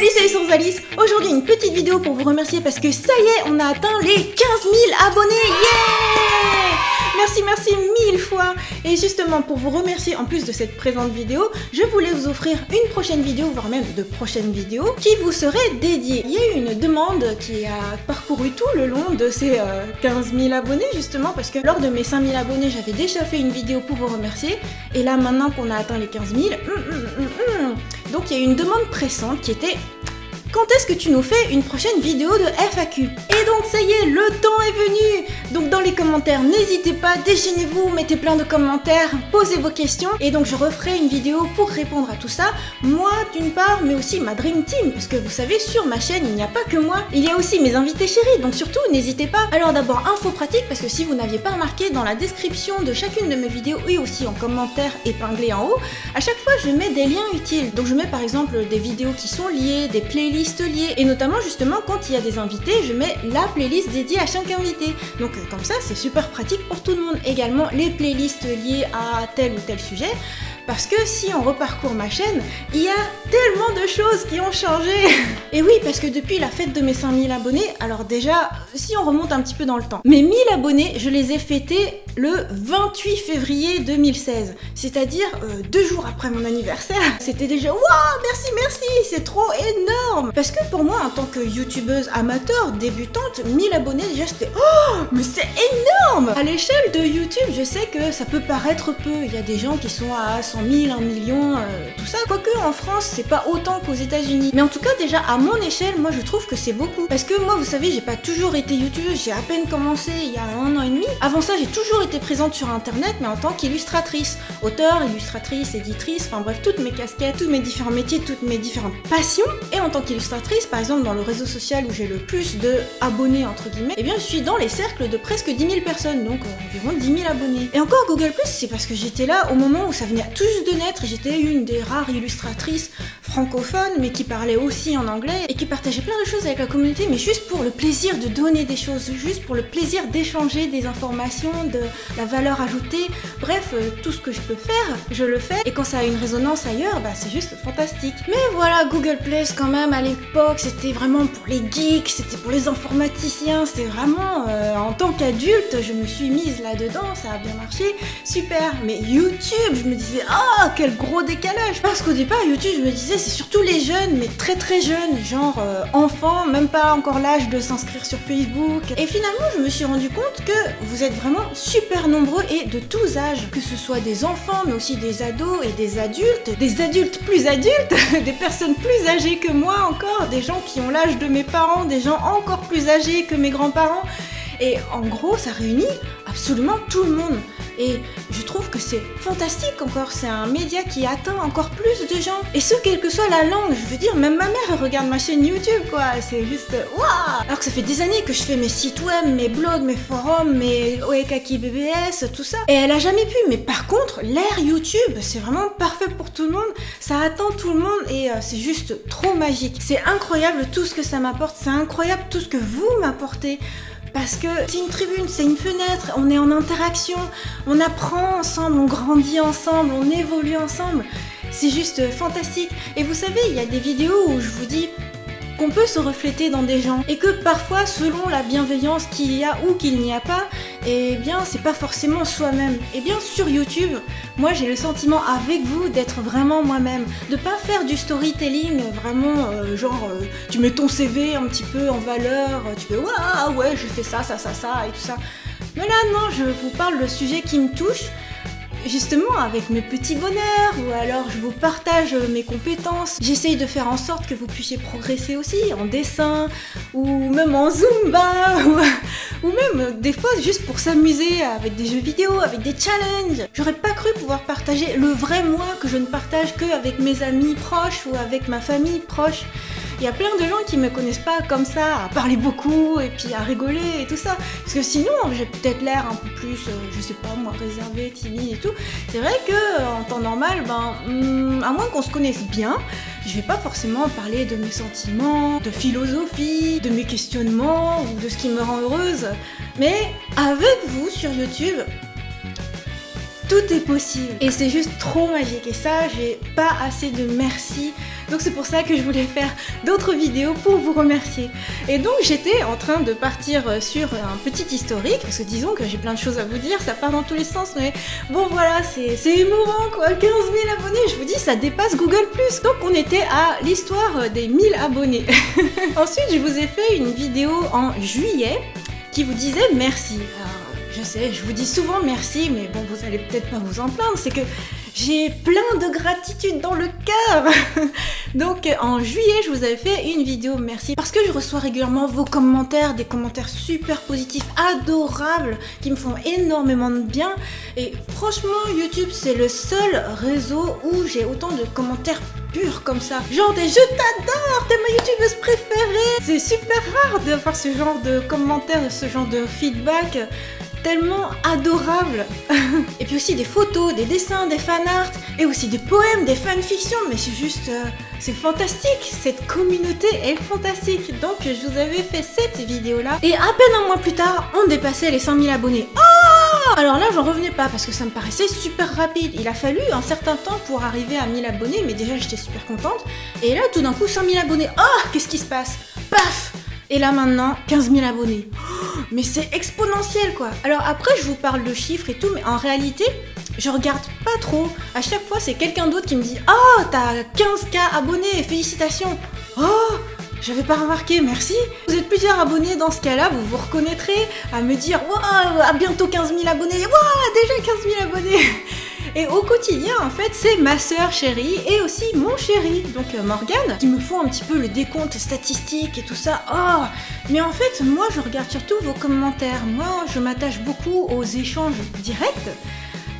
Salut, c'est Source Aujourd'hui une petite vidéo pour vous remercier parce que ça y est, on a atteint les 15 000 abonnés. Yeah! Merci mille fois. Et justement pour vous remercier, en plus de cette présente vidéo, je voulais vous offrir une prochaine vidéo, voire même de prochaines vidéos qui vous seraient dédiées. Il y a eu une demande qui a parcouru tout le long de ces 15 000 abonnés justement parce que lors de mes 5 000 abonnés, j'avais déjà fait une vidéo pour vous remercier. Et là maintenant qu'on a atteint les 15 000, donc il y a eu une demande pressante qui était: quand est-ce que tu nous fais une prochaine vidéo de FAQ? Et donc ça y est, le temps est venu. Donc dans les commentaires, n'hésitez pas, déchaînez-vous, mettez plein de commentaires, posez vos questions. Et donc je referai une vidéo pour répondre à tout ça. Moi d'une part, mais aussi ma Dream Team. Parce que vous savez, sur ma chaîne, il n'y a pas que moi. Il y a aussi mes invités chéris, donc surtout n'hésitez pas. Alors d'abord, info pratique, parce que si vous n'aviez pas remarqué, dans la description de chacune de mes vidéos et aussi en commentaire épinglé en haut, à chaque fois je mets des liens utiles. Donc je mets par exemple des vidéos qui sont liées, des playlists liées, et notamment justement quand il y a des invités, je mets la playlist dédiée à chaque invité. Donc comme ça c'est super pratique pour tout le monde. Également les playlists liées à tel ou tel sujet, parce que si on reparcourt ma chaîne, il y a tellement de choses qui ont changé. Et oui, parce que depuis la fête de mes 5000 abonnés, alors déjà, si on remonte un petit peu dans le temps, mes 1000 abonnés, je les ai fêtés le 28 février 2016, c'est-à-dire 2 jours après mon anniversaire. C'était déjà, waouh, merci, c'est trop énorme. Parce que pour moi, en tant que youtubeuse amateur, débutante, 1000 abonnés, déjà c'était, oh, mais c'est énorme. À l'échelle de YouTube, je sais que ça peut paraître peu, il y a des gens qui sont à 100 000, 1 million, tout ça. Quoique en France, c'est pas autant qu'aux États-Unis. Mais en tout cas, déjà à mon échelle, moi je trouve que c'est beaucoup. Parce que moi, vous savez, j'ai pas toujours été youtubeuse, j'ai à peine commencé il y a 1 an et demi. Avant ça, j'ai toujours été présente sur internet, mais en tant qu'illustratrice. Auteur, illustratrice, éditrice, enfin bref, toutes mes casquettes, tous mes différents métiers, toutes mes différentes passions. Et en tant qu'illustratrice, par exemple, dans le réseau social où j'ai le plus de abonnés, entre guillemets, eh bien je suis dans les cercles de presque 10 000 personnes, donc environ 10 000 abonnés. Et encore Google+, c'est parce que j'étais là au moment où ça venait tout juste de naître, j'étais une des rares illustratrices francophones, mais qui parlait aussi en anglais, et qui partageait plein de choses avec la communauté, mais juste pour le plaisir de donner des choses, juste pour le plaisir d'échanger des informations, de la valeur ajoutée, bref, tout ce que je peux faire, je le fais, et quand ça a une résonance ailleurs, bah c'est juste fantastique. Mais voilà, Google+, quand même, à l'époque, c'était vraiment pour les geeks, c'était pour les informaticiens, c'était vraiment, en tant qu'adulte, je me suis mise là-dedans, ça a bien marché, super. Mais YouTube, je me disais, oh, quel gros décalage. Parce qu'au départ, YouTube, je me disais, c'est surtout les jeunes, mais très jeunes, genre enfants, même pas encore l'âge de s'inscrire sur Facebook. Et finalement, je me suis rendu compte que vous êtes vraiment super nombreux et de tous âges, que ce soit des enfants, mais aussi des ados et des adultes plus adultes, des personnes plus âgées que moi encore, des gens qui ont l'âge de mes parents, des gens encore plus âgés que mes grands-parents. Et en gros, ça réunit absolument tout le monde. Et je trouve que c'est fantastique encore, c'est un média qui atteint encore plus de gens. Et ce, quelle que soit la langue, je veux dire, même ma mère elle regarde ma chaîne YouTube, quoi. C'est juste, waouh. Alors que ça fait des années que je fais mes sites web, mes blogs, mes forums, mes Oekaki BBS, tout ça. Et elle a jamais pu. Mais par contre, l'ère YouTube, c'est vraiment parfait pour tout le monde. Ça atteint tout le monde et c'est juste trop magique. C'est incroyable tout ce que ça m'apporte, c'est incroyable tout ce que vous m'apportez. Parce que c'est une tribune, c'est une fenêtre, on est en interaction, on apprend ensemble, on grandit ensemble, on évolue ensemble. C'est juste fantastique. Et vous savez, il y a des vidéos où je vous dis qu'on peut se refléter dans des gens et que parfois, selon la bienveillance qu'il y a ou qu'il n'y a pas, eh bien, c'est pas forcément soi-même. Et bien, sur YouTube, moi, j'ai le sentiment avec vous d'être vraiment moi-même, de pas faire du storytelling vraiment tu mets ton CV un petit peu en valeur, tu fais ouais, je fais ça et tout ça. Mais là, non, je vous parle de sujets qui me touchent. Justement avec mes petits bonheurs, ou alors je vous partage mes compétences. J'essaye de faire en sorte que vous puissiez progresser aussi en dessin, ou même en Zumba, ou même des fois juste pour s'amuser avec des jeux vidéo, avec des challenges. J'aurais pas cru pouvoir partager le vrai moi que je ne partage que avec mes amis proches ou avec ma famille proche. Il y a plein de gens qui me connaissent pas comme ça, à parler beaucoup et puis à rigoler et tout ça. Parce que sinon, j'ai peut-être l'air un peu plus, je sais pas moi, réservé, timide et tout. C'est vrai que en temps normal, à moins qu'on se connaisse bien, je vais pas forcément parler de mes sentiments, de philosophie, de mes questionnements ou de ce qui me rend heureuse. Mais avec vous sur YouTube, tout est possible et c'est juste trop magique. Et ça, j'ai pas assez de merci Donc c'est pour ça que je voulais faire d'autres vidéos pour vous remercier. Et donc j'étais en train de partir sur un petit historique, parce que disons que j'ai plein de choses à vous dire, ça part dans tous les sens, mais bon voilà, c'est émouvant quoi, 15 000 abonnés, je vous dis, ça dépasse Google+. Donc on était à l'histoire des 1000 abonnés. Ensuite je vous ai fait une vidéo en juillet qui vous disait merci. Alors, je sais, je vous dis souvent merci, mais bon, vous allez peut-être pas vous en plaindre, c'est que j'ai plein de gratitude dans le cœur. Donc en juillet, je vous avais fait une vidéo merci parce que je reçois régulièrement vos commentaires, des commentaires super positifs, adorables, qui me font énormément de bien. Et franchement, YouTube, c'est le seul réseau où j'ai autant de commentaires purs comme ça. Genre des « je t'adore, t'es ma youtubeuse préférée ». C'est super rare d'avoir ce genre de commentaires, ce genre de feedback tellement adorable. Et puis aussi des photos, des dessins, des fanarts, et aussi des poèmes, des fanfictions, mais c'est juste, c'est fantastique, cette communauté est fantastique. Donc je vous avais fait cette vidéo là, et à peine un mois plus tard, on dépassait les 5000 abonnés. Oh! Alors là j'en revenais pas, parce que ça me paraissait super rapide. Il a fallu un certain temps pour arriver à 1000 abonnés, mais déjà j'étais super contente. Et là tout d'un coup 5000 abonnés, oh! Qu'est-ce qui se passe? Paf! Et là maintenant, 15 000 abonnés. Oh, mais c'est exponentiel quoi. Alors après, je vous parle de chiffres et tout, mais en réalité, je regarde pas trop. À chaque fois, c'est quelqu'un d'autre qui me dit « Oh, t'as 15K abonnés, félicitations !» Oh, j'avais pas remarqué, merci. Vous êtes plusieurs abonnés dans ce cas-là, vous vous reconnaîtrez à me dire « Wow, à bientôt 15 000 abonnés !» Wow, déjà 15 000 abonnés. Et au quotidien, en fait, c'est ma sœur chérie et aussi mon chéri, donc Morgane, qui me font un petit peu le décompte statistique et tout ça. Oh! Mais en fait, moi, je regarde surtout vos commentaires. Moi, je m'attache beaucoup aux échanges directs.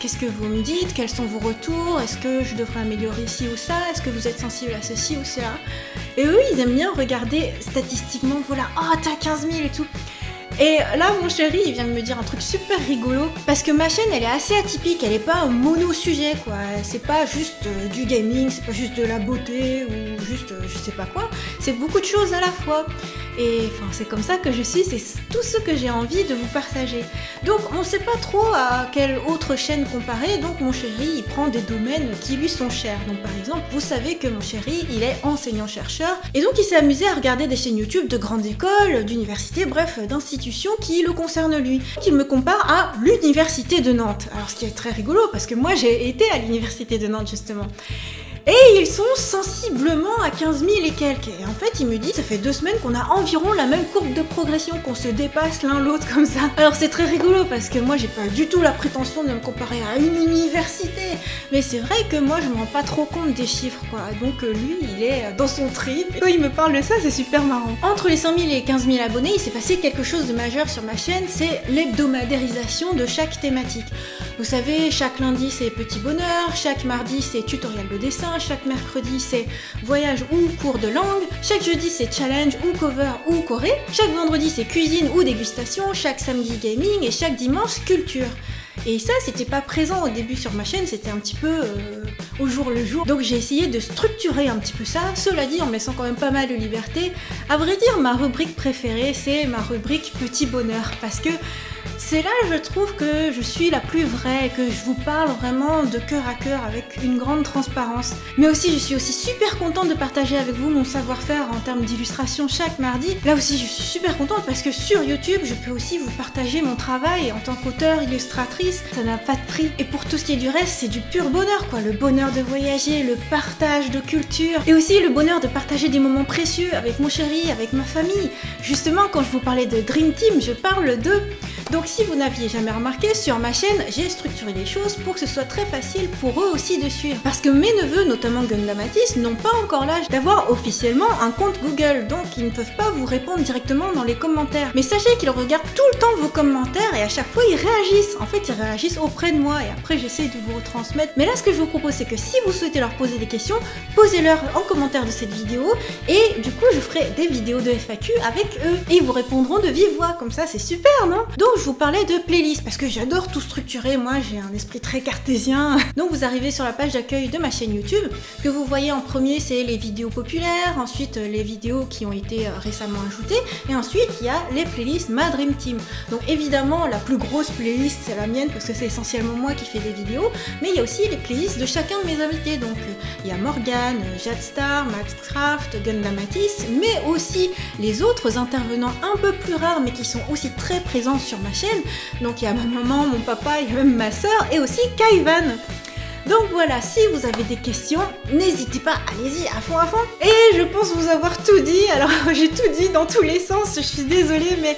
Qu'est-ce que vous me dites? Quels sont vos retours? Est-ce que je devrais améliorer ci ou ça? Est-ce que vous êtes sensible à ceci ou cela? Et eux, ils aiment bien regarder statistiquement, voilà, oh, t'as 15 000 et tout. Et là, mon chéri, il vient de me dire un truc super rigolo, parce que ma chaîne, elle est assez atypique, elle est pas un mono-sujet, quoi. C'est pas juste du gaming, c'est pas juste de la beauté, ou juste je sais pas quoi. C'est beaucoup de choses à la fois. Et enfin, c'est comme ça que je suis, c'est tout ce que j'ai envie de vous partager. Donc, on sait pas trop à quelle autre chaîne comparer, donc mon chéri, il prend des domaines qui lui sont chers. Donc, par exemple, vous savez que mon chéri, il est enseignant-chercheur, et donc il s'est amusé à regarder des chaînes YouTube de grandes écoles, d'universités, bref, d'institutions qui le concernent lui, qu'il me compare à l'université de Nantes. Alors, ce qui est très rigolo, parce que moi, j'ai été à l'université de Nantes, justement. Et ils sont sensiblement à 15 000 et quelques. Et en fait, il me dit, ça fait 2 semaines qu'on a environ la même courbe de progression, qu'on se dépasse l'un l'autre comme ça. Alors c'est très rigolo parce que moi, j'ai pas du tout la prétention de me comparer à une université. Mais c'est vrai que moi, je me rends pas trop compte des chiffres, quoi. Donc lui, il est dans son trip. Et quand il me parle de ça, c'est super marrant. Entre les 100 000 et les 15 000 abonnés, il s'est passé quelque chose de majeur sur ma chaîne, c'est l'hebdomadarisation de chaque thématique. Vous savez, chaque lundi, c'est petit bonheur, chaque mardi, c'est tutoriel de dessin, chaque mercredi c'est voyage ou cours de langue, chaque jeudi c'est challenge ou cover ou choré, chaque vendredi c'est cuisine ou dégustation, chaque samedi gaming et chaque dimanche culture. Et ça, c'était pas présent au début sur ma chaîne, c'était un petit peu au jour le jour. Donc j'ai essayé de structurer un petit peu ça, cela dit en me laissant quand même pas mal de liberté. À vrai dire, ma rubrique préférée, c'est ma rubrique petit bonheur, parce que c'est là, je trouve, que je suis la plus vraie, que je vous parle vraiment de cœur à cœur avec une grande transparence. Mais aussi, je suis aussi super contente de partager avec vous mon savoir-faire en termes d'illustration chaque mardi. Là aussi, je suis super contente parce que sur YouTube, je peux aussi vous partager mon travail en tant qu'auteur, illustratrice. Ça n'a pas de prix. Et pour tout ce qui est du reste, c'est du pur bonheur, quoi. Le bonheur de voyager, le partage de culture, et aussi le bonheur de partager des moments précieux avec mon chéri, avec ma famille. Justement, quand je vous parlais de Dream Team, je parle d'eux. Donc si vous n'aviez jamais remarqué, sur ma chaîne, j'ai structuré les choses pour que ce soit très facile pour eux aussi de suivre. Parce que mes neveux, notamment Gundamatis, n'ont pas encore l'âge d'avoir officiellement un compte Google, donc ils ne peuvent pas vous répondre directement dans les commentaires. Mais sachez qu'ils regardent tout le temps vos commentaires et à chaque fois ils réagissent. En fait, ils réagissent auprès de moi et après j'essaie de vous retransmettre. Mais là, ce que je vous propose, c'est que si vous souhaitez leur poser des questions, posez-leur en commentaire de cette vidéo et du coup, je ferai des vidéos de FAQ avec eux et ils vous répondront de vive voix. Comme ça, c'est super, non? Donc je vous parlais de playlist parce que j'adore tout structurer, moi j'ai un esprit très cartésien. Donc vous arrivez sur la page d'accueil de ma chaîne YouTube. Ce que vous voyez en premier, c'est les vidéos populaires, ensuite les vidéos qui ont été récemment ajoutées, et ensuite il y a les playlists Ma Dream Team. Donc évidemment la plus grosse playlist c'est la mienne parce que c'est essentiellement moi qui fais des vidéos, mais il y a aussi les playlists de chacun de mes invités. Donc il y a Morgane, Jadstar, Maxcraft, Gundamatis, mais aussi les autres intervenants un peu plus rares mais qui sont aussi très présents sur ma chaîne. Donc il y a ma maman, mon papa, il y a même ma soeur et aussi Kaivan. Donc voilà, si vous avez des questions, n'hésitez pas, allez-y à fond. Et je pense vous avoir tout dit, alors j'ai tout dit dans tous les sens, je suis désolée mais...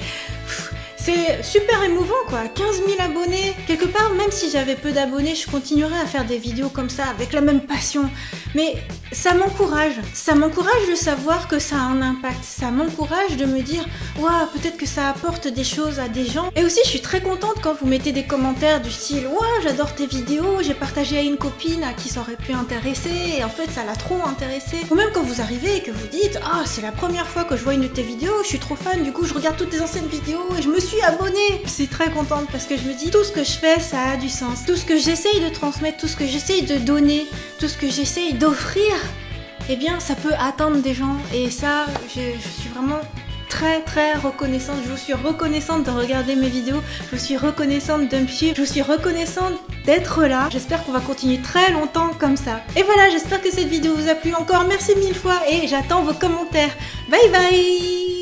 c'est super émouvant quoi, 15 000 abonnés. Quelque part, même si j'avais peu d'abonnés, je continuerais à faire des vidéos comme ça, avec la même passion. Mais ça m'encourage de savoir que ça a un impact. Ça m'encourage de me dire, waouh, peut-être que ça apporte des choses à des gens. Et aussi, je suis très contente quand vous mettez des commentaires du style, waouh, j'adore tes vidéos, j'ai partagé à une copine à qui ça aurait pu intéresser, et en fait, ça l'a trop intéressé. Ou même quand vous arrivez et que vous dites, ah, c'est la première fois que je vois une de tes vidéos, je suis trop fan, du coup, je regarde toutes tes anciennes vidéos et je me suis abonnée. Je suis très contente parce que je me dis tout ce que je fais ça a du sens. Tout ce que j'essaye de transmettre, tout ce que j'essaye de donner, tout ce que j'essaye d'offrir, eh bien ça peut atteindre des gens et ça je suis vraiment très reconnaissante. Je vous suis reconnaissante de regarder mes vidéos, je vous suis reconnaissante de me suivre, je vous suis reconnaissante d'être là. J'espère qu'on va continuer très longtemps comme ça. Et voilà, j'espère que cette vidéo vous a plu. Encore merci 1000 fois et j'attends vos commentaires. Bye bye.